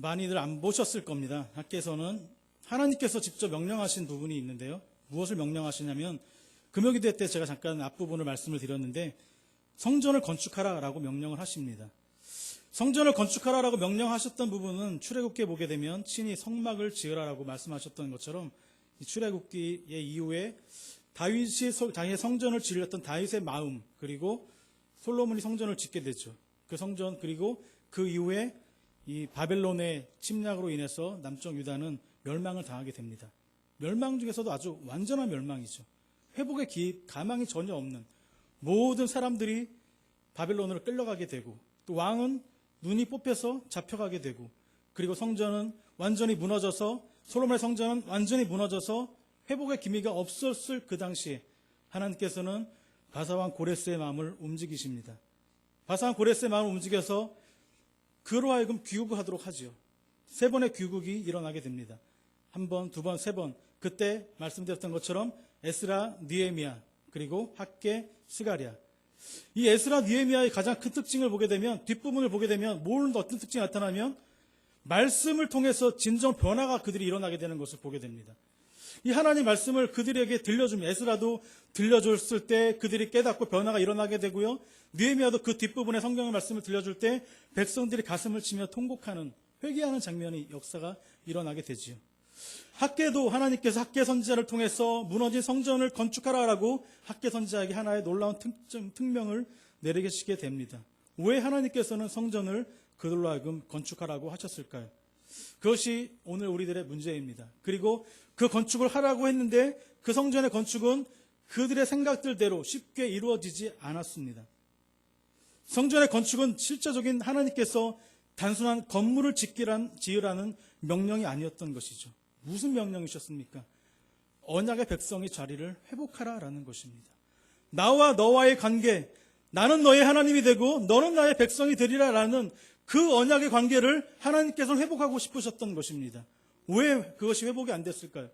많이들 안 보셨을 겁니다. 학교에서는 하나님께서 직접 명령하신 부분이 있는데요. 무엇을 명령하시냐면 금요기도 때 제가 잠깐 앞부분을 말씀을 드렸는데 성전을 건축하라라고 명령을 하십니다. 성전을 건축하라라고 명령하셨던 부분은 출애굽기에 보게 되면 친히 성막을 지으라라고 말씀하셨던 것처럼 출애굽기의 이후에 다윗이 성전을 지으렸던 다윗의 마음, 그리고 솔로몬이 성전을 짓게 되죠. 그 성전, 그리고 그 이후에 이 바벨론의 침략으로 인해서 남쪽 유다는 멸망을 당하게 됩니다. 멸망 중에서도 아주 완전한 멸망이죠. 회복의 가망이 전혀 없는 모든 사람들이 바벨론으로 끌려가게 되고, 또 왕은 눈이 뽑혀서 잡혀가게 되고, 그리고 성전은 완전히 무너져서, 솔로몬의 성전은 완전히 무너져서 회복의 기미가 없었을 그 당시에 하나님께서는 바사왕 고레스의 마음을 움직이십니다. 바사왕 고레스의 마음을 움직여서 그로 하여금 귀국을 하도록 하지요. 3번의 귀국이 일어나게 됩니다. 1번, 2번, 3번. 그때 말씀드렸던 것처럼 에스라, 느헤미야, 그리고 학개, 스가랴. 이 에스라, 느헤미야의 가장 큰 특징을 보게 되면, 뒷부분을 보게 되면 어떤 특징이 나타나면 말씀을 통해서 진정 변화가 그들이 일어나게 되는 것을 보게 됩니다. 이 하나님 말씀을 그들에게 들려주면, 에스라도 들려줬을 때 그들이 깨닫고 변화가 일어나게 되고요. 느헤미야도 그 뒷부분에 성경의 말씀을 들려줄 때 백성들이 가슴을 치며 통곡하는, 회개하는 장면이, 역사가 일어나게 되지요. 학개도 하나님께서 학개 선지자를 통해서 무너진 성전을 건축하라라고 학개 선지자에게 하나의 놀라운 특명을 내리시게 됩니다. 왜 하나님께서는 성전을 그들로 하여금 건축하라고 하셨을까요? 그것이 오늘 우리들의 문제입니다. 그리고 그 건축을 하라고 했는데 그 성전의 건축은 그들의 생각들대로 쉽게 이루어지지 않았습니다. 성전의 건축은 실제적인 하나님께서 단순한 건물을 지으라는 명령이 아니었던 것이죠. 무슨 명령이셨습니까? 언약의 백성의 자리를 회복하라라는 것입니다. 나와 너와의 관계, 나는 너의 하나님이 되고 너는 나의 백성이 되리라라는 그 언약의 관계를 하나님께서는 회복하고 싶으셨던 것입니다. 왜 그것이 회복이 안 됐을까요?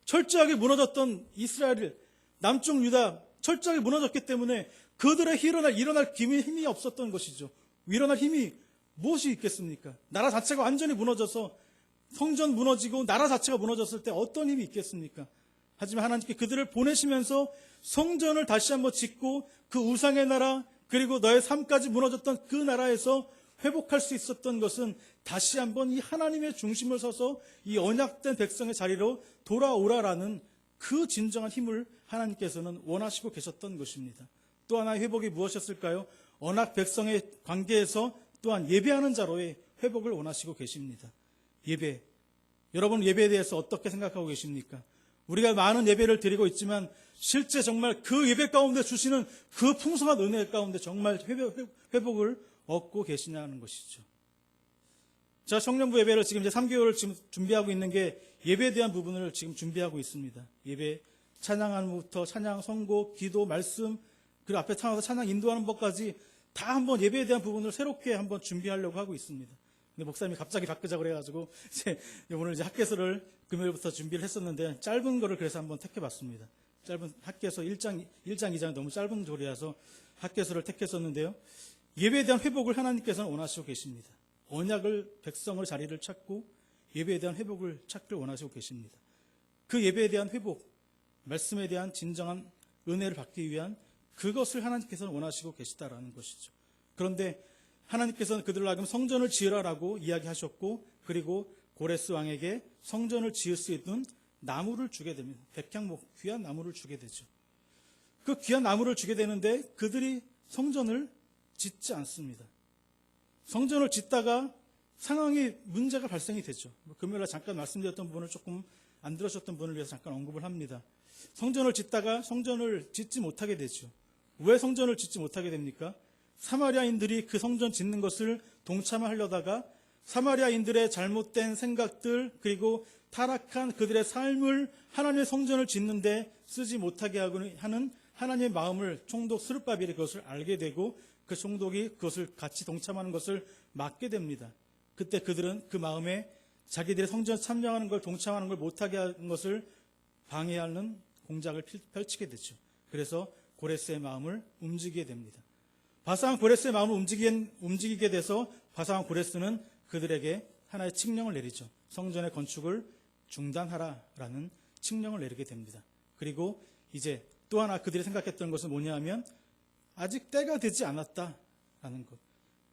철저하게 무너졌던 이스라엘, 남쪽 유다, 철저하게 무너졌기 때문에 그들의 일어날 힘이 없었던 것이죠. 일어날 힘이 무엇이 있겠습니까? 나라 자체가 완전히 무너져서 성전 무너지고 나라 자체가 무너졌을 때 어떤 힘이 있겠습니까? 하지만 하나님께 그들을 보내시면서 성전을 다시 한번 짓고 그 우상의 나라, 그리고 너의 삶까지 무너졌던 그 나라에서 회복할 수 있었던 것은 다시 한번 이 하나님의 중심을 서서 이 언약된 백성의 자리로 돌아오라라는 그 진정한 힘을 하나님께서는 원하시고 계셨던 것입니다. 또 하나의 회복이 무엇이었을까요? 언약 백성의 관계에서 또한 예배하는 자로의 회복을 원하시고 계십니다. 예배. 여러분 예배에 대해서 어떻게 생각하고 계십니까? 우리가 많은 예배를 드리고 있지만 실제 정말 그 예배 가운데 주시는 그 풍성한 은혜 가운데 정말 회복을 얻고 계시냐는 것이죠. 자, 청년부 예배를 지금 이제 3개월을 지금 준비하고 있는 게 예배에 대한 부분을 지금 준비하고 있습니다. 예배 찬양하는부터 찬양, 선곡, 기도, 말씀, 그리고 앞에 나와서 찬양 인도하는 법까지 다 한번 예배에 대한 부분을 새롭게 한번 준비하려고 하고 있습니다. 근데 목사님이 갑자기 바꾸자고 그래가지고 오늘 이제 학개서를 금요일부터 준비를 했었는데 짧은 거를 그래서 한번 택해봤습니다. 짧은 학개서 1장 2장이 너무 짧은 조리라서 학개서를 택했었는데요. 예배에 대한 회복을 하나님께서는 원하시고 계십니다. 언약을 백성을 자리를 찾고 예배에 대한 회복을 찾기를 원하시고 계십니다. 그 예배에 대한 회복, 말씀에 대한 진정한 은혜를 받기 위한 그것을 하나님께서는 원하시고 계시다라는 것이죠. 그런데 하나님께서는 그들로 하여금 성전을 지으라라고 이야기하셨고, 그리고 고레스 왕에게 성전을 지을 수 있는 나무를 주게 됩니다. 백향목, 귀한 나무를 주게 되죠. 그 귀한 나무를 주게 되는데 그들이 성전을 짓지 않습니다. 성전을 짓다가 상황이 문제가 발생이 되죠. 금요일에 잠깐 말씀드렸던 부분을 조금 안 들으셨던 분을 위해서 잠깐 언급을 합니다. 성전을 짓다가 성전을 짓지 못하게 되죠. 왜 성전을 짓지 못하게 됩니까? 사마리아인들이 그 성전 짓는 것을 동참하려다가 사마리아인들의 잘못된 생각들, 그리고 타락한 그들의 삶을 하나님의 성전을 짓는데 쓰지 못하게 하는 하나님의 마음을 총독 스룹바벨이 그것을 알게 되고 그 총독이 그것을 같이 동참하는 것을 막게 됩니다. 그때 그들은 그 마음에 자기들의 성전 참여하는 걸, 동참하는 걸 못하게 하는 것을 방해하는 공작을 펼치게 되죠. 그래서 고레스의 마음을 움직이게 됩니다. 바사왕 고레스의 마음을 움직이게 돼서 바사왕 고레스는 그들에게 하나의 칙령을 내리죠. 성전의 건축을 중단하라라는 칙령을 내리게 됩니다. 그리고 이제 또 하나 그들이 생각했던 것은 뭐냐면 아직 때가 되지 않았다라는 것.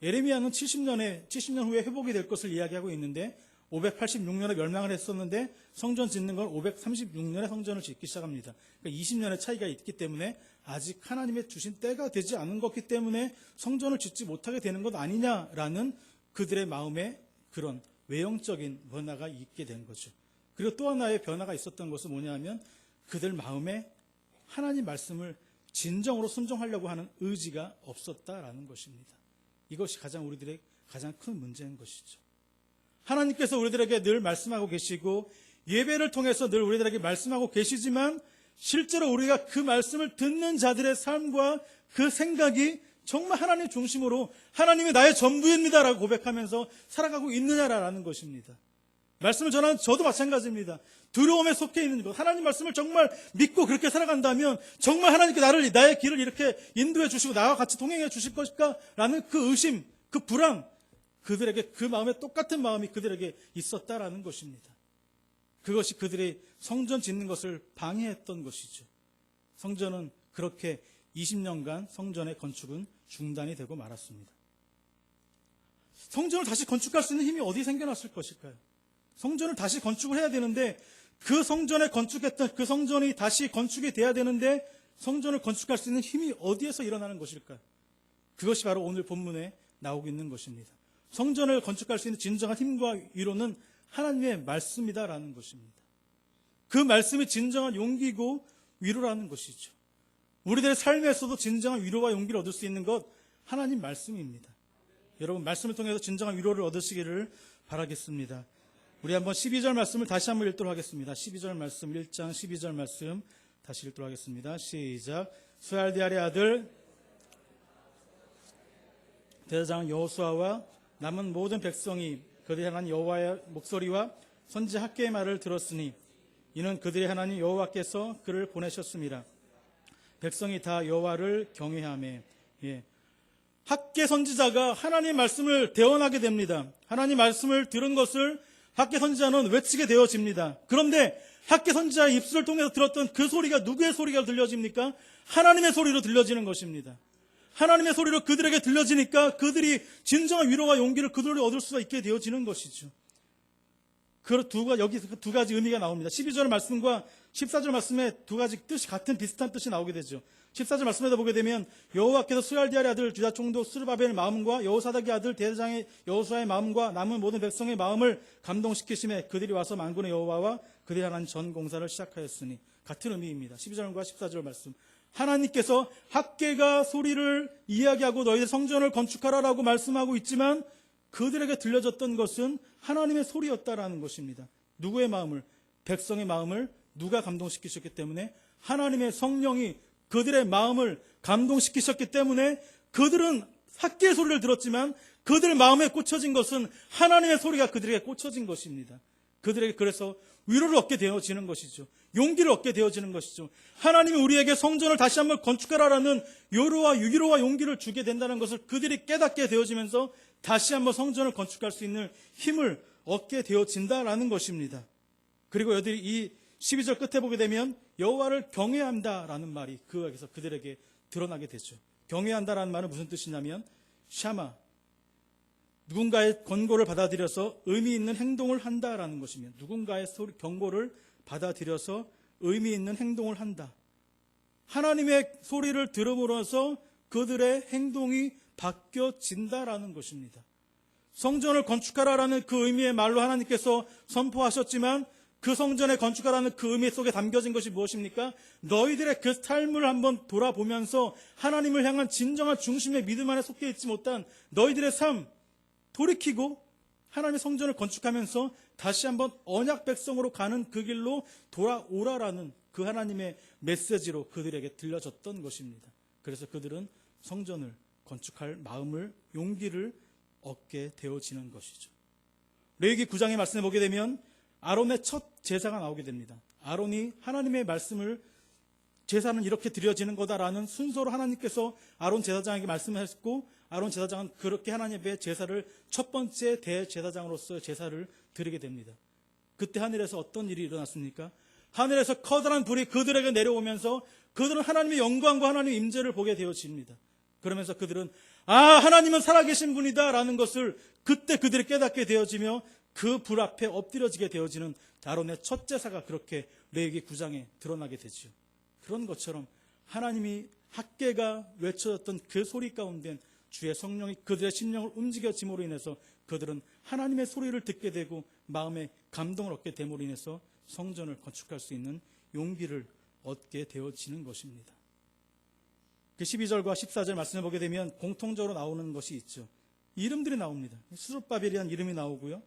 예레미야는 70년 후에 회복이 될 것을 이야기하고 있는데 586년에 멸망을 했었는데 성전 짓는 건 536년에 성전을 짓기 시작합니다. 그러니까 20년의 차이가 있기 때문에 아직 하나님의 주신 때가 되지 않은 것이기 때문에 성전을 짓지 못하게 되는 것 아니냐라는 그들의 마음에 그런 외형적인 변화가 있게 된 거죠. 그리고 또 하나의 변화가 있었던 것은 뭐냐면 그들 마음에 하나님 말씀을 진정으로 순종하려고 하는 의지가 없었다라는 것입니다. 이것이 우리들의 가장 큰 문제인 것이죠. 하나님께서 우리들에게 늘 말씀하고 계시고 예배를 통해서 늘 우리들에게 말씀하고 계시지만 실제로 우리가 그 말씀을 듣는 자들의 삶과 그 생각이 정말 하나님 중심으로 하나님이 나의 전부입니다라고 고백하면서 살아가고 있느냐라는 것입니다. 말씀을 전하는 저도 마찬가지입니다. 두려움에 속해 있는 것, 하나님 말씀을 정말 믿고 그렇게 살아간다면 정말 하나님께 나의 길을 이렇게 인도해 주시고 나와 같이 동행해 주실 것일까라는 그 의심, 그 불안, 그들에게 그 마음에 똑같은 마음이 그들에게 있었다라는 것입니다. 그것이 그들의 성전 짓는 것을 방해했던 것이죠. 성전은 그렇게 20년간 성전의 건축은 중단이 되고 말았습니다. 성전을 다시 건축할 수 있는 힘이 어디 생겨났을 것일까요? 성전을 다시 건축을 해야 되는데 그 성전에 건축했던 그 성전이 다시 건축이 돼야 되는데 성전을 건축할 수 있는 힘이 어디에서 일어나는 것일까요? 그것이 바로 오늘 본문에 나오고 있는 것입니다. 성전을 건축할 수 있는 진정한 힘과 위로는 하나님의 말씀이다라는 것입니다. 그 말씀이 진정한 용기고 위로라는 것이죠. 우리들의 삶에서도 진정한 위로와 용기를 얻을 수 있는 것 하나님 말씀입니다. 여러분 말씀을 통해서 진정한 위로를 얻으시기를 바라겠습니다. 우리 한번 12절 말씀을 다시 한번 읽도록 하겠습니다. 12절 말씀 1장 12절 말씀 다시 읽도록 하겠습니다. 시작. 스알디엘의 아들 대제사장 여호수아와 남은 모든 백성이 그들의 하나님 여호와의 목소리와 선지 학개의 말을 들었으니 이는 그들의 하나님 여호와께서 그를 보내셨습니다. 백성이 다 여호와를 경외하며 학개 선지자가 하나님 말씀을 대언하게 됩니다. 하나님 말씀을 들은 것을 학개 선지자는 외치게 되어집니다. 그런데 학개 선지자의 입술을 통해서 들었던 그 소리가 누구의 소리가 들려집니까? 하나님의 소리로 들려지는 것입니다. 하나님의 소리로 그들에게 들려지니까 그들이 진정한 위로와 용기를 그들로 얻을 수가 있게 되어지는 것이죠. 여기서 두 가지 의미가 나옵니다. 12절 말씀과 14절 말씀에 두 가지 뜻이 같은 비슷한 뜻이 나오게 되죠. 14절 말씀에다 보게 되면 여호와께서 스알디엘의 아들 유다 총독 스르바벨의 마음과 여호사닥의 아들 대제사장의 여호수아의 마음과 남은 모든 백성의 마음을 감동시키심에 그들이 와서 만군의 여호와와 그들이 하나님 전 공사를 시작하였으니 같은 의미입니다. 12절과 14절 말씀. 하나님께서 학개가 소리를 이야기하고 너희들 성전을 건축하라라고 말씀하고 있지만 그들에게 들려졌던 것은 하나님의 소리였다라는 것입니다. 누구의 마음을? 백성의 마음을 누가 감동시키셨기 때문에 하나님의 성령이 그들의 마음을 감동시키셨기 때문에 그들은 학개의 소리를 들었지만 그들 마음에 꽂혀진 것은 하나님의 소리가 그들에게 꽂혀진 것입니다. 그들에게 그래서 위로를 얻게 되어지는 것이죠. 용기를 얻게 되어지는 것이죠. 하나님이 우리에게 성전을 다시 한번 건축하라라는 위로와 용기를 주게 된다는 것을 그들이 깨닫게 되어지면서 다시 한번 성전을 건축할 수 있는 힘을 얻게 되어진다라는 것입니다. 그리고 여기들이 이 12절 끝에 보게 되면 여호와를 경외한다라는 말이 그에서 그들에게 드러나게 되죠. 경외한다라는 말은 무슨 뜻이냐면 샤마, 누군가의 권고를 받아들여서 의미 있는 행동을 한다라는 것이며 누군가의 경고를 받아들여서 의미 있는 행동을 한다. 하나님의 소리를 들음으로써 그들의 행동이 바뀌어진다라는 것입니다. 성전을 건축하라라는 그 의미의 말로 하나님께서 선포하셨지만 그 성전에 건축하라는 그 의미 속에 담겨진 것이 무엇입니까? 너희들의 그 삶을 한번 돌아보면서 하나님을 향한 진정한 중심의 믿음 안에 속해 있지 못한 너희들의 삶 돌이키고 하나님의 성전을 건축하면서 다시 한번 언약 백성으로 가는 그 길로 돌아오라라는 그 하나님의 메시지로 그들에게 들려졌던 것입니다. 그래서 그들은 성전을 건축할 마음을 용기를 얻게 되어지는 것이죠. 레위기 9장의 말씀을 보게 되면 아론의 첫 제사가 나오게 됩니다. 아론이 하나님의 말씀을 제사는 이렇게 드려지는 거다라는 순서로 하나님께서 아론 제사장에게 말씀을 했고 아론 제사장은 그렇게 하나님 앞에 제사를 첫 번째 대제사장으로서 제사를 드리게 됩니다. 그때 하늘에서 어떤 일이 일어났습니까? 하늘에서 커다란 불이 그들에게 내려오면서 그들은 하나님의 영광과 하나님의 임재를 보게 되어집니다. 그러면서 그들은 하나님은 살아계신 분이다 라는 것을 그때 그들이 깨닫게 되어지며 그 불 앞에 엎드려지게 되어지는 아론의 첫 제사가 그렇게 레위기 9장에 드러나게 되죠. 그런 것처럼 하나님이 학궤가 외쳐졌던 그 소리 가운데 주의 성령이 그들의 심령을 움직여짐으로 인해서 그들은 하나님의 소리를 듣게 되고 마음에 감동을 얻게 됨으로 인해서 성전을 건축할 수 있는 용기를 얻게 되어지는 것입니다. 그 12절과 14절 말씀을 보게 되면 공통적으로 나오는 것이 있죠. 이름들이 나옵니다. 스룹바벨이라는 이름이 나오고요.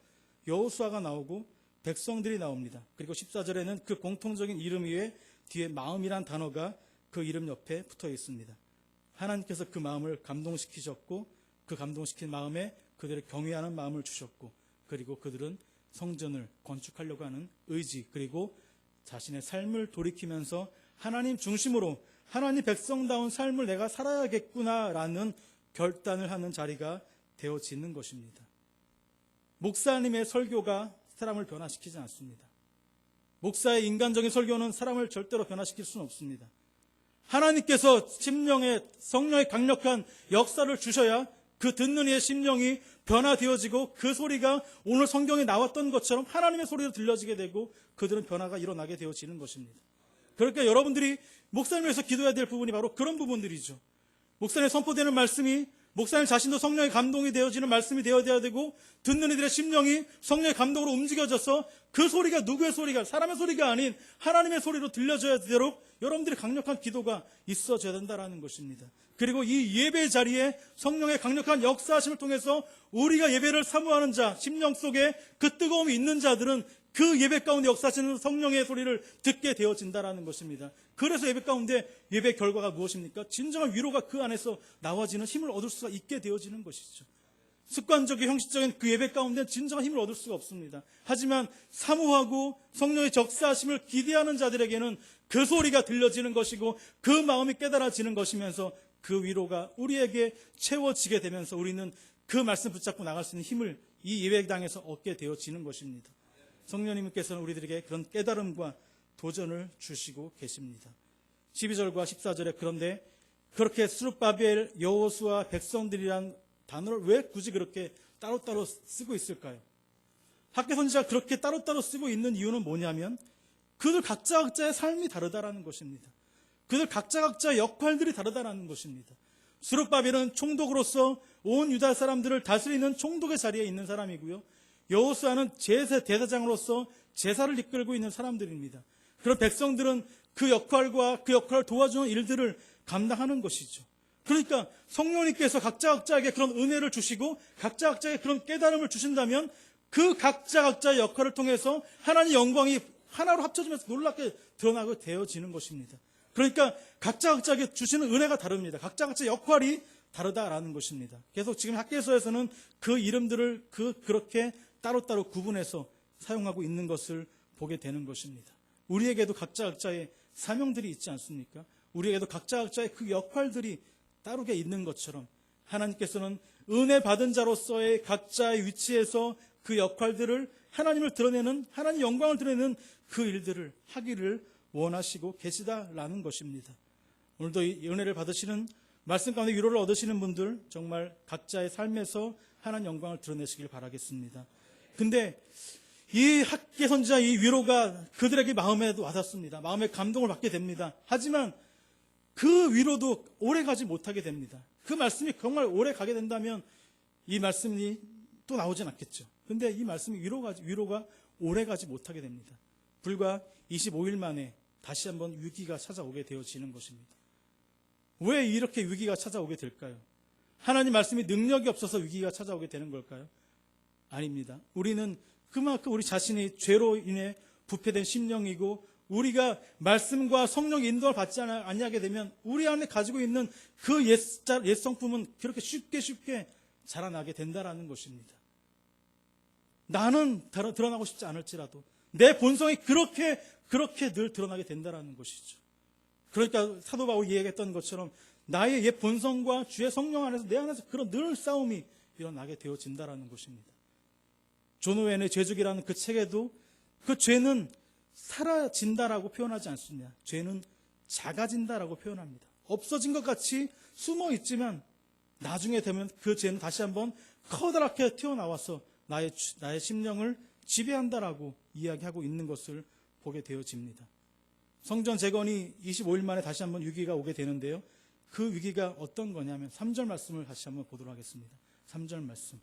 여호수아가 나오고 백성들이 나옵니다. 그리고 14절에는 그 공통적인 이름 위에 뒤에 마음이란 단어가 그 이름 옆에 붙어 있습니다. 하나님께서 그 마음을 감동시키셨고 그 감동시킨 마음에 그들의 경외하는 마음을 주셨고 그리고 그들은 성전을 건축하려고 하는 의지 그리고 자신의 삶을 돌이키면서 하나님 중심으로 하나님 백성다운 삶을 내가 살아야겠구나라는 결단을 하는 자리가 되어지는 것입니다. 목사님의 설교가 사람을 변화시키지 않습니다. 목사의 인간적인 설교는 사람을 절대로 변화시킬 수는 없습니다. 하나님께서 심령에 성령의 강력한 역사를 주셔야 그 듣는 이의 심령이 변화되어지고 그 소리가 오늘 성경에 나왔던 것처럼 하나님의 소리로 들려지게 되고 그들은 변화가 일어나게 되어지는 것입니다. 그러니까 여러분들이 목사님을 위해서 기도해야 될 부분이 바로 그런 부분들이죠. 목사님 선포되는 말씀이 목사님 자신도 성령의 감동이 되어지는 말씀이 되어야 되고 듣는 이들의 심령이 성령의 감동으로 움직여져서 그 소리가 누구의 소리가 사람의 소리가 아닌 하나님의 소리로 들려져야 되도록 여러분들의 강력한 기도가 있어져야 된다는 것입니다. 그리고 이 예배 자리에 성령의 강력한 역사하심을 통해서 우리가 예배를 사모하는 자, 심령 속에 그 뜨거움이 있는 자들은 그 예배 가운데 역사하시는 성령의 소리를 듣게 되어진다는 것입니다. 그래서 예배 가운데 예배 결과가 무엇입니까? 진정한 위로가 그 안에서 나와지는 힘을 얻을 수가 있게 되어지는 것이죠. 습관적인 형식적인 그 예배 가운데 진정한 힘을 얻을 수가 없습니다. 하지만 사모하고 성령의 적사하심을 기대하는 자들에게는 그 소리가 들려지는 것이고 그 마음이 깨달아지는 것이면서 그 위로가 우리에게 채워지게 되면서 우리는 그 말씀 붙잡고 나갈 수 있는 힘을 이 예배당에서 얻게 되어지는 것입니다. 성령님께서는 우리들에게 그런 깨달음과 도전을 주시고 계십니다. 12절과 14절에 그런데 그렇게 스룹바벨, 여호수아, 백성들이란 단어를 왜 굳이 그렇게 따로따로 쓰고 있을까요? 학개 선지자가 그렇게 따로따로 쓰고 있는 이유는 뭐냐면 그들 각자의 삶이 다르다라는 것입니다. 그들 각자의 역할들이 다르다라는 것입니다. 스룹바벨은 총독으로서 온 유다 사람들을 다스리는 총독의 자리에 있는 사람이고요. 여호수아는 대제사장으로서 제사를 이끌고 있는 사람들입니다. 그런 백성들은 그 역할과 그 역할을 도와주는 일들을 감당하는 것이죠. 그러니까 성령님께서 각자에게 그런 은혜를 주시고 각자에게 그런 깨달음을 주신다면 그 각자의 역할을 통해서 하나님의 영광이 하나로 합쳐지면서 놀랍게 드러나게 되어지는 것입니다. 그러니까 각자에게 주시는 은혜가 다릅니다. 각자의 역할이 다르다라는 것입니다. 계속 지금 학개서에서는 그 이름들을 그렇게 따로따로 구분해서 사용하고 있는 것을 보게 되는 것입니다. 우리에게도 각자의 사명들이 있지 않습니까? 우리에게도 각자의 그 역할들이 따르게 있는 것처럼 하나님께서는 은혜 받은 자로서의 각자의 위치에서 그 역할들을 하나님을 드러내는 하나님 영광을 드러내는 그 일들을 하기를 원하시고 계시다라는 것입니다. 오늘도 이 은혜를 받으시는 말씀 가운데 위로를 얻으시는 분들 정말 각자의 삶에서 하나님 영광을 드러내시길 바라겠습니다. 근데 이 학개 선지자 이 위로가 그들에게 마음에도 와닿습니다. 마음에 감동을 받게 됩니다. 하지만 그 위로도 오래 가지 못하게 됩니다. 그 말씀이 정말 오래 가게 된다면 이 말씀이 또 나오진 않겠죠. 근데 이 말씀이 위로가 오래 가지 못하게 됩니다. 불과 25일 만에 다시 한번 위기가 찾아오게 되어지는 것입니다. 왜 이렇게 위기가 찾아오게 될까요? 하나님 말씀이 능력이 없어서 위기가 찾아오게 되는 걸까요? 아닙니다. 우리는 그만큼 우리 자신이 죄로 인해 부패된 심령이고 우리가 말씀과 성령의 인도를 받지 아니하게 되면 우리 안에 가지고 있는 그 옛 성품은 그렇게 쉽게 자라나게 된다라는 것입니다. 나는 드러나고 싶지 않을지라도 내 본성이 그렇게 늘 드러나게 된다라는 것이죠. 그러니까 사도 바울이 얘기했던 것처럼 나의 옛 본성과 주의 성령 안에서 내 안에서 그런 늘 싸움이 일어나게 되어진다라는 것입니다. 존 오웬의 죄죽이라는 그 책에도 그 죄는 사라진다라고 표현하지 않습니다. 죄는 작아진다라고 표현합니다. 없어진 것 같이 숨어 있지만 나중에 되면 그 죄는 다시 한번 커다랗게 튀어나와서 나의 심령을 지배한다라고 이야기하고 있는 것을 보게 되어집니다. 성전 재건이 25일 만에 다시 한번 위기가 오게 되는데요. 그 위기가 어떤 거냐면 3절 말씀을 다시 한번 보도록 하겠습니다. 3절 말씀.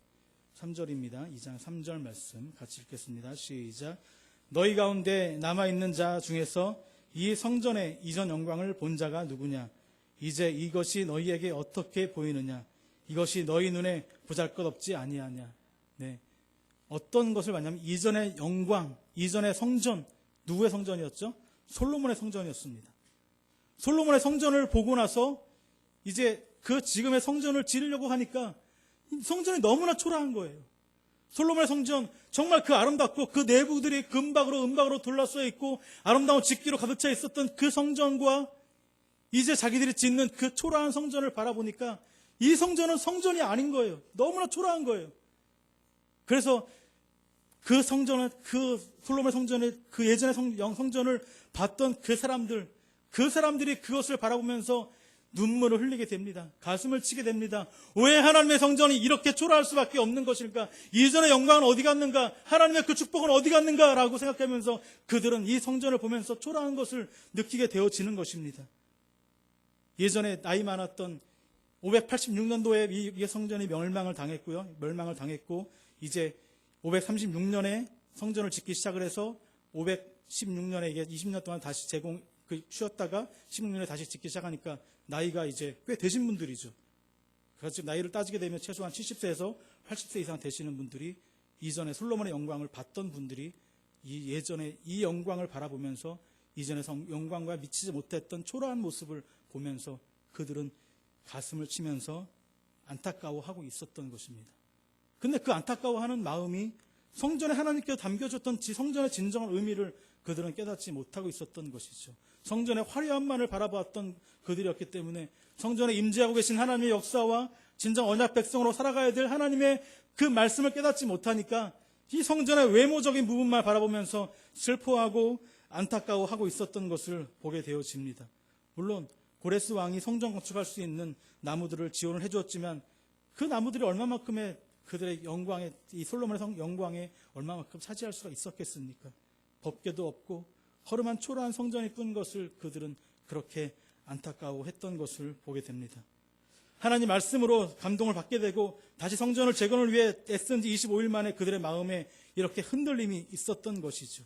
3절입니다. 2장 3절 말씀 같이 읽겠습니다. 시작. 너희 가운데 남아있는 자 중에서 이 성전의 이전 영광을 본 자가 누구냐? 이제 이것이 너희에게 어떻게 보이느냐? 이것이 너희 눈에 보잘것없지 아니하냐? 네. 어떤 것을 봤냐면 이전의 영광, 이전의 성전, 누구의 성전이었죠? 솔로몬의 성전이었습니다. 솔로몬의 성전을 보고 나서 이제 그 지금의 성전을 지으려고 하니까 성전이 너무나 초라한 거예요. 솔로몬의 성전 정말 그 아름답고 그 내부들이 금박으로 은박으로 둘러싸여 있고 아름다운 집기로 가득 차 있었던 그 성전과 이제 자기들이 짓는 그 초라한 성전을 바라보니까 이 성전은 성전이 아닌 거예요. 너무나 초라한 거예요. 그래서 그 성전은 그 솔로몬의 성전의 그 예전의 성전을 봤던 그 사람들이 그것을 바라보면서 눈물을 흘리게 됩니다. 가슴을 치게 됩니다. 왜 하나님의 성전이 이렇게 초라할 수밖에 없는 것일까? 이전의 영광은 어디 갔는가? 하나님의 그 축복은 어디 갔는가? 라고 생각하면서 그들은 이 성전을 보면서 초라한 것을 느끼게 되어지는 것입니다. 예전에 나이 많았던 586년도에 이 성전이 멸망을 당했고 이제 536년에 성전을 짓기 시작을 해서 516년에 이게 20년 동안 다시 쉬었다가 16년에 다시 짓기 시작하니까 나이가 이제 꽤 되신 분들이죠. 그래서 나이를 따지게 되면 최소한 70세에서 80세 이상 되시는 분들이 이전에 솔로몬의 영광을 봤던 분들이 예전에 이 영광을 바라보면서 이전의 영광과 미치지 못했던 초라한 모습을 보면서 그들은 가슴을 치면서 안타까워하고 있었던 것입니다. 근데 그 안타까워하는 마음이 성전에 하나님께서 담겨줬던 성전의 진정한 의미를 그들은 깨닫지 못하고 있었던 것이죠. 성전의 화려함만을 바라보았던 그들이었기 때문에 성전에 임재하고 계신 하나님의 역사와 진정 언약 백성으로 살아가야 될 하나님의 그 말씀을 깨닫지 못하니까 이 성전의 외모적인 부분만 바라보면서 슬퍼하고 안타까워하고 있었던 것을 보게 되어집니다. 물론 고레스 왕이 성전 건축할 수 있는 나무들을 지원을 해주었지만 그 나무들이 얼마만큼의 그들의 영광에, 이 솔로몬의 영광에 얼마만큼 차지할 수가 있었겠습니까? 법궤도 없고 허름한 초라한 성전이 뿐 것을 그들은 그렇게 안타까워했던 것을 보게 됩니다. 하나님 말씀으로 감동을 받게 되고 다시 성전을 재건을 위해 애쓴 지 25일 만에 그들의 마음에 이렇게 흔들림이 있었던 것이죠.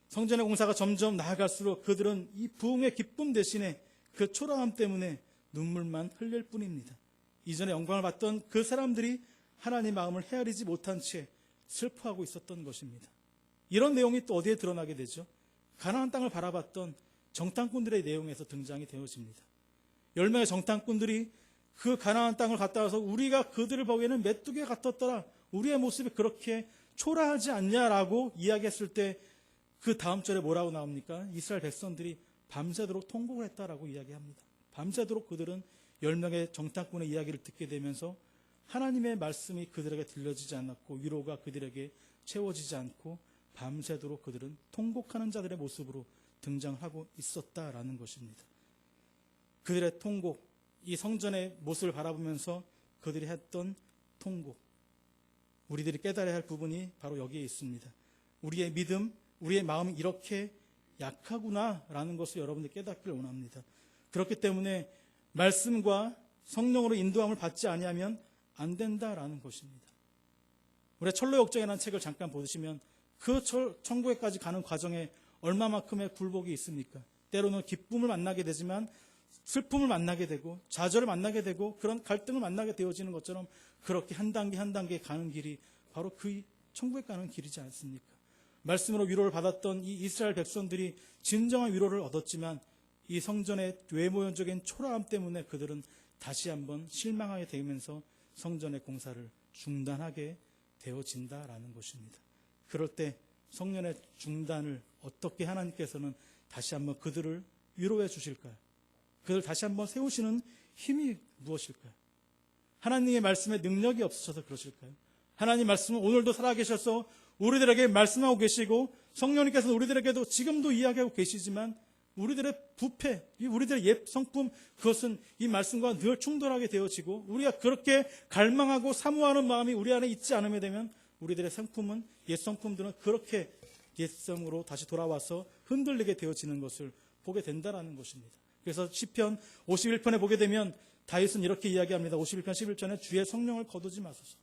성전의 공사가 점점 나아갈수록 그들은 이 부흥의 기쁨 대신에 그 초라함 때문에 눈물만 흘릴 뿐입니다. 이전에 영광을 받던 그 사람들이 하나님의 마음을 헤아리지 못한 채 슬퍼하고 있었던 것입니다. 이런 내용이 또 어디에 드러나게 되죠? 가나안 땅을 바라봤던 정탐꾼들의 내용에서 등장이 되어집니다. 10명의 정탐꾼들이 그 가나안 땅을 갔다 와서 우리가 그들을 보기에는 메뚜기 같았더라. 우리의 모습이 그렇게 초라하지 않냐라고 이야기했을 때 그 다음 절에 뭐라고 나옵니까? 이스라엘 백성들이 밤새도록 통곡을 했다라고 이야기합니다. 밤새도록 그들은 10명의 정탐꾼의 이야기를 듣게 되면서 하나님의 말씀이 그들에게 들려지지 않았고 위로가 그들에게 채워지지 않고 밤새도록 그들은 통곡하는 자들의 모습으로 등장하고 있었다라는 것입니다. 그들의 통곡, 이 성전의 모습을 바라보면서 그들이 했던 통곡, 우리들이 깨달아야 할 부분이 바로 여기에 있습니다. 우리의 믿음, 우리의 마음이 이렇게 약하구나라는 것을 여러분들이 깨닫기를 원합니다. 그렇기 때문에 말씀과 성령으로 인도함을 받지 아니하면 안 된다라는 것입니다. 우리가 철로역정이라는 책을 잠깐 보시면 그 천국에까지 가는 과정에 얼마만큼의 굴복이 있습니까? 때로는 기쁨을 만나게 되지만 슬픔을 만나게 되고 좌절을 만나게 되고 그런 갈등을 만나게 되어지는 것처럼 그렇게 한 단계 한 단계 가는 길이 바로 그 천국에 가는 길이지 않습니까? 말씀으로 위로를 받았던 이 이스라엘 백성들이 진정한 위로를 얻었지만 이 성전의 외모적인 초라함 때문에 그들은 다시 한번 실망하게 되면서 성전의 공사를 중단하게 되어진다라는 것입니다. 그럴 때 성전의 중단을 어떻게 하나님께서는 다시 한번 그들을 위로해 주실까요? 그들 다시 한번 세우시는 힘이 무엇일까요? 하나님의 말씀에 능력이 없으셔서 그러실까요? 하나님 말씀은 오늘도 살아계셔서 우리들에게 말씀하고 계시고 성령님께서는 우리들에게도 지금도 이야기하고 계시지만 우리들의 부패, 우리들의 옛 성품, 그것은 이 말씀과 늘 충돌하게 되어지고 우리가 그렇게 갈망하고 사모하는 마음이 우리 안에 있지 않으면 되면 우리들의 성품은, 옛 성품들은 그렇게 옛성으로 다시 돌아와서 흔들리게 되어지는 것을 보게 된다는 것입니다. 그래서 시편 51편에 보게 되면 다윗은 이렇게 이야기합니다. 51편 11절에 주의 성령을 거두지 마소서.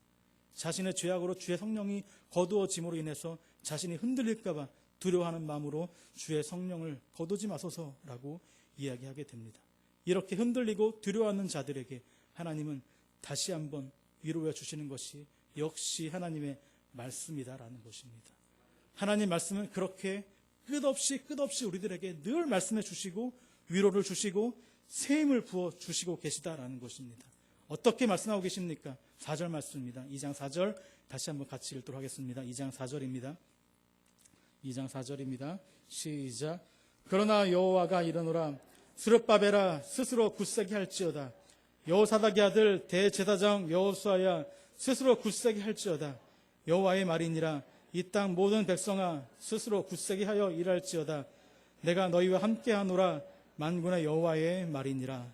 자신의 죄악으로 주의 성령이 거두어짐으로 인해서 자신이 흔들릴까 봐 두려워하는 마음으로 주의 성령을 거두지 마소서라고 이야기하게 됩니다. 이렇게 흔들리고 두려워하는 자들에게 하나님은 다시 한번 위로해 주시는 것이 역시 하나님의 말씀이다라는 것입니다. 하나님 말씀은 그렇게 끝없이 우리들에게 늘 말씀해 주시고 위로를 주시고 새 힘을 부어 주시고 계시다라는 것입니다. 어떻게 말씀하고 계십니까? 4절 말씀입니다. 2장 4절 다시 한번 같이 읽도록 하겠습니다. 2장 4절입니다. 2장 4절입니다. 시작. 그러나 여호와가 이르노라 스룹바벨아 스스로 굳세게 할지어다. 여호사닥의 아들 대제사장 여호수아야 스스로 굳세게 할지어다. 여호와의 말이니라 이 땅 모든 백성아 스스로 굳세게 하여 일할지어다. 내가 너희와 함께하노라 만군의 여호와의 말이니라.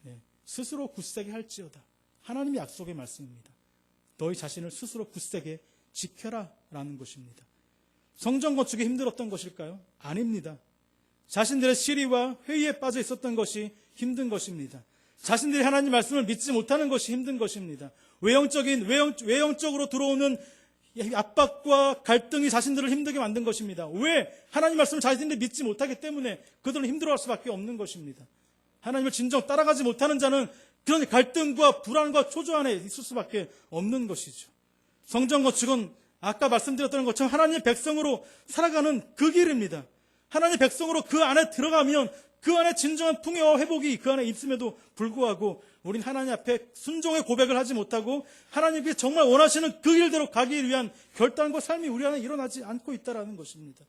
네, 스스로 굳세게 할지어다. 하나님의 약속의 말씀입니다. 너희 자신을 스스로 굳세게 지켜라 라는 것입니다. 성전 건축이 힘들었던 것일까요? 아닙니다. 자신들의 시리와 회의에 빠져 있었던 것이 힘든 것입니다. 자신들이 하나님 말씀을 믿지 못하는 것이 힘든 것입니다. 외형적으로 들어오는 압박과 갈등이 자신들을 힘들게 만든 것입니다. 왜? 하나님 말씀을 자신들이 믿지 못하기 때문에 그들은 힘들어할 수밖에 없는 것입니다. 하나님을 진정 따라가지 못하는 자는 그런 갈등과 불안과 초조 안에 있을 수밖에 없는 것이죠. 성전 건축은 아까 말씀드렸던 것처럼 하나님의 백성으로 살아가는 그 길입니다. 하나님의 백성으로 그 안에 들어가면 그 안에 진정한 풍요와 회복이 그 안에 있음에도 불구하고 우린 하나님 앞에 순종의 고백을 하지 못하고 하나님께 정말 원하시는 그 길대로 가기 위한 결단과 삶이 우리 안에 일어나지 않고 있다는 것입니다.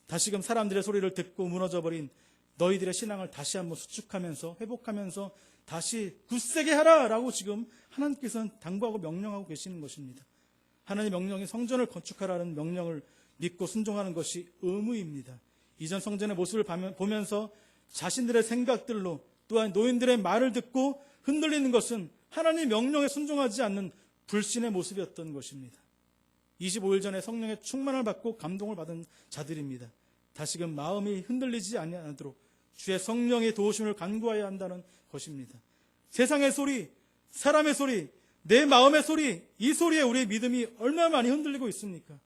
다시금 사람들의 소리를 듣고 무너져버린 너희들의 신앙을 다시 한번 수축하면서 회복하면서 다시 굳세게 하라라고 지금 하나님께서는 당부하고 명령하고 계시는 것입니다. 하나님의 명령이 성전을 건축하라는 명령을 믿고 순종하는 것이 의무입니다. 이전 성전의 모습을 보면서 자신들의 생각들로 또한 노인들의 말을 듣고 흔들리는 것은 하나님의 명령에 순종하지 않는 불신의 모습이었던 것입니다. 25일 전에 성령의 충만을 받고 감동을 받은 자들입니다. 다시금 마음이 흔들리지 않도록 주의 성령의 도우심을 간구해야 한다는 것입니다. 세상의 소리, 사람의 소리, 내 마음의 소리, 이 소리에 우리의 믿음이 얼마나 많이 흔들리고 있습니까?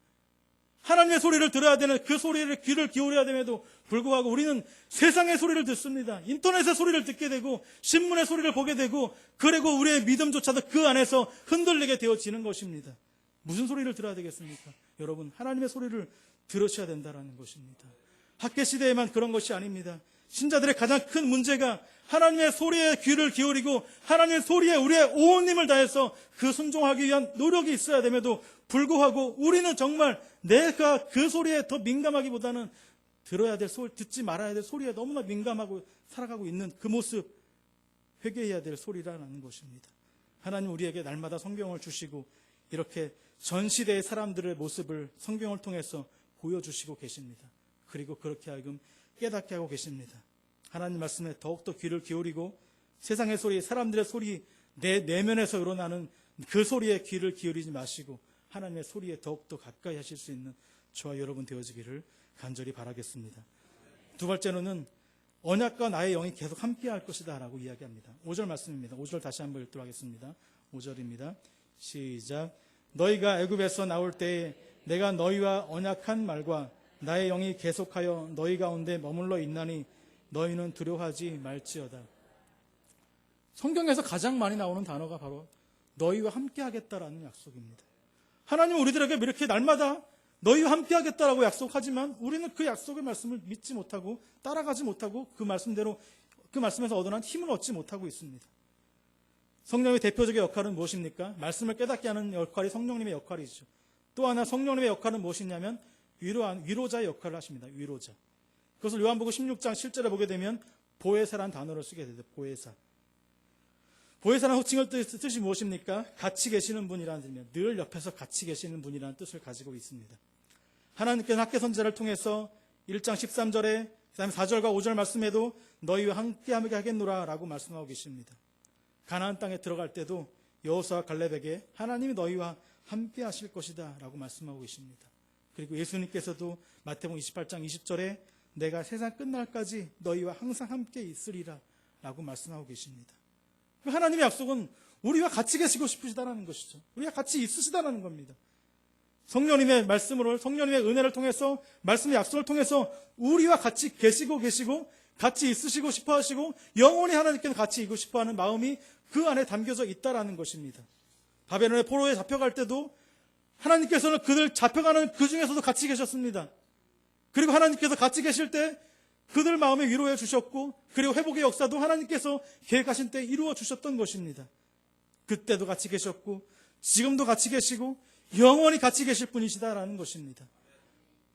하나님의 소리를 들어야 되는 그 소리를 귀를 기울여야 됨에도 불구하고 우리는 세상의 소리를 듣습니다. 인터넷의 소리를 듣게 되고 신문의 소리를 보게 되고 그리고 우리의 믿음조차도 그 안에서 흔들리게 되어지는 것입니다. 무슨 소리를 들어야 되겠습니까? 여러분, 하나님의 소리를 들으셔야 된다는 것입니다. 학계 시대에만 그런 것이 아닙니다. 신자들의 가장 큰 문제가 하나님의 소리에 귀를 기울이고 하나님의 소리에 우리의 온 힘을 다해서 그 순종하기 위한 노력이 있어야 됨에도 불구하고 우리는 정말 내가 그 소리에 더 민감하기보다는 들어야 될 소리, 듣지 말아야 될 소리에 너무나 민감하고 살아가고 있는 그 모습, 회개해야 될 소리라는 것입니다. 하나님 우리에게 날마다 성경을 주시고 이렇게 전 시대의 사람들의 모습을 성경을 통해서 보여주시고 계십니다. 그리고 그렇게 하여금 깨닫게 하고 계십니다. 하나님 말씀에 더욱더 귀를 기울이고 세상의 소리, 사람들의 소리, 내 내면에서 우러나는 그 소리에 귀를 기울이지 마시고 하나님의 소리에 더욱더 가까이 하실 수 있는 저와 여러분 되어지기를 간절히 바라겠습니다. 두 번째로는 언약과 나의 영이 계속 함께 할 것이다 라고 이야기합니다. 5절 말씀입니다. 5절 다시 한번 읽도록 하겠습니다. 5절입니다. 시작. 너희가 애굽에서 나올 때에 내가 너희와 언약한 말과 나의 영이 계속하여 너희 가운데 머물러 있나니 너희는 두려워하지 말지어다. 성경에서 가장 많이 나오는 단어가 바로 너희와 함께 하겠다라는 약속입니다. 하나님은 우리들에게 이렇게 날마다 너희와 함께 하겠다라고 약속하지만 우리는 그 약속의 말씀을 믿지 못하고 따라가지 못하고 그 말씀대로 그 말씀에서 얻어난 힘을 얻지 못하고 있습니다. 성령의 대표적인 역할은 무엇입니까? 말씀을 깨닫게 하는 역할이 성령님의 역할이죠. 또 하나 성령님의 역할은 무엇이냐면 위로자의 역할을 하십니다. 위로자. 그것을 요한복음 16장 7절에 보게 되면 보혜사라는 단어를 쓰게 되죠. 보혜사. 보혜사라는 호칭의 뜻이 무엇입니까? 같이 계시는 분이라는 뜻이며 늘 옆에서 같이 계시는 분이라는 뜻을 가지고 있습니다. 하나님께서는 학개 선지자를 통해서 1장 13절에 그다음에 4절과 5절 말씀에도 너희와 함께하게 하겠노라 라고 말씀하고 계십니다. 가나안 땅에 들어갈 때도 여호수아와 갈렙에게 하나님이 너희와 함께 하실 것이다 라고 말씀하고 계십니다. 그리고 예수님께서도 마태복음 28장 20절에 내가 세상 끝날까지 너희와 항상 함께 있으리라 라고 말씀하고 계십니다. 하나님의 약속은 우리와 같이 계시고 싶으시다라는 것이죠. 우리가 같이 있으시다라는 겁니다. 성령님의 말씀으로, 성령님의 은혜를 통해서, 말씀의 약속을 통해서 우리와 같이 계시고 같이 있으시고 싶어 하시고 영원히 하나님께서 같이 있고 싶어 하는 마음이 그 안에 담겨져 있다라는 것입니다. 바벨론의 포로에 잡혀갈 때도 하나님께서는 그들 잡혀가는 그 중에서도 같이 계셨습니다. 그리고 하나님께서 같이 계실 때 그들 마음에 위로해 주셨고, 그리고 회복의 역사도 하나님께서 계획하신 때 이루어 주셨던 것입니다. 그때도 같이 계셨고 지금도 같이 계시고 영원히 같이 계실 분이시다라는 것입니다.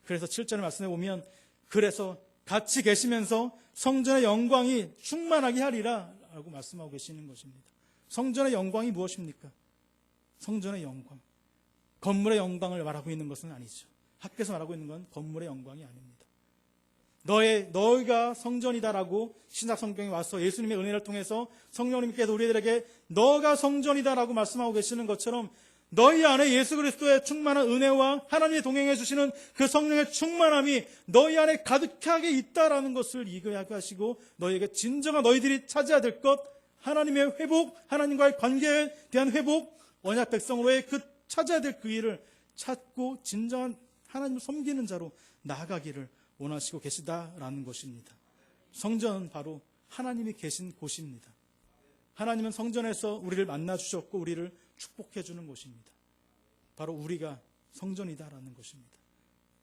그래서 7절 말씀에 보면 그래서 같이 계시면서 성전의 영광이 충만하게 하리라 라고 말씀하고 계시는 것입니다. 성전의 영광이 무엇입니까? 성전의 영광, 건물의 영광을 말하고 있는 것은 아니죠. 학교에서 말하고 있는 건 건물의 영광이 아닙니다. 너희가 성전이다라고 신약 성경에 와서 예수님의 은혜를 통해서 성령님께서 우리들에게 너가 성전이다라고 말씀하고 계시는 것처럼 너희 안에 예수 그리스도의 충만한 은혜와 하나님의 동행해 주시는 그 성령의 충만함이 너희 안에 가득하게 있다라는 것을 이야기하시고 너희에게 진정한 너희들이 찾아야 될 것, 하나님의 회복, 하나님과의 관계에 대한 회복, 언약 백성으로의 그 찾아야 될 그 일을 찾고 진정한 하나님을 섬기는 자로 나아가기를 원하시고 계시다라는 것입니다. 성전은 바로 하나님이 계신 곳입니다. 하나님은 성전에서 우리를 만나 주셨고 우리를 축복해 주는 곳입니다. 바로 우리가 성전이다라는 것입니다.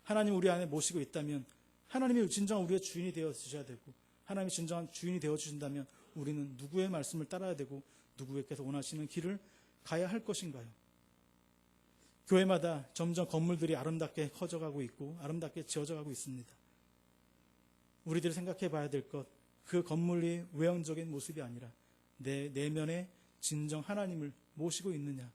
하나님 우리 안에 모시고 있다면 하나님이 진정한 우리의 주인이 되어 주셔야 되고, 하나님이 진정한 주인이 되어 주신다면 우리는 누구의 말씀을 따라야 되고 누구께서 원하시는 길을 가야 할 것인가요? 교회마다 점점 건물들이 아름답게 커져가고 있고 아름답게 지어져가고 있습니다. 우리들이 생각해 봐야 될 것, 그 건물이 외형적인 모습이 아니라 내 내면에 진정 하나님을 모시고 있느냐,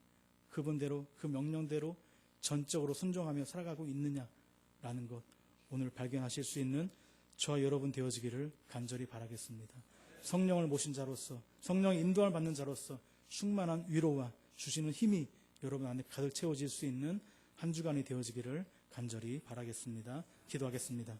그분대로 그 명령대로 전적으로 순종하며 살아가고 있느냐라는 것, 오늘 발견하실 수 있는 저와 여러분 되어지기를 간절히 바라겠습니다. 성령을 모신 자로서, 성령의 인도함을 받는 자로서 충만한 위로와 주시는 힘이 여러분 안에 가득 채워질 수 있는 한 주간이 되어지기를 간절히 바라겠습니다. 기도하겠습니다.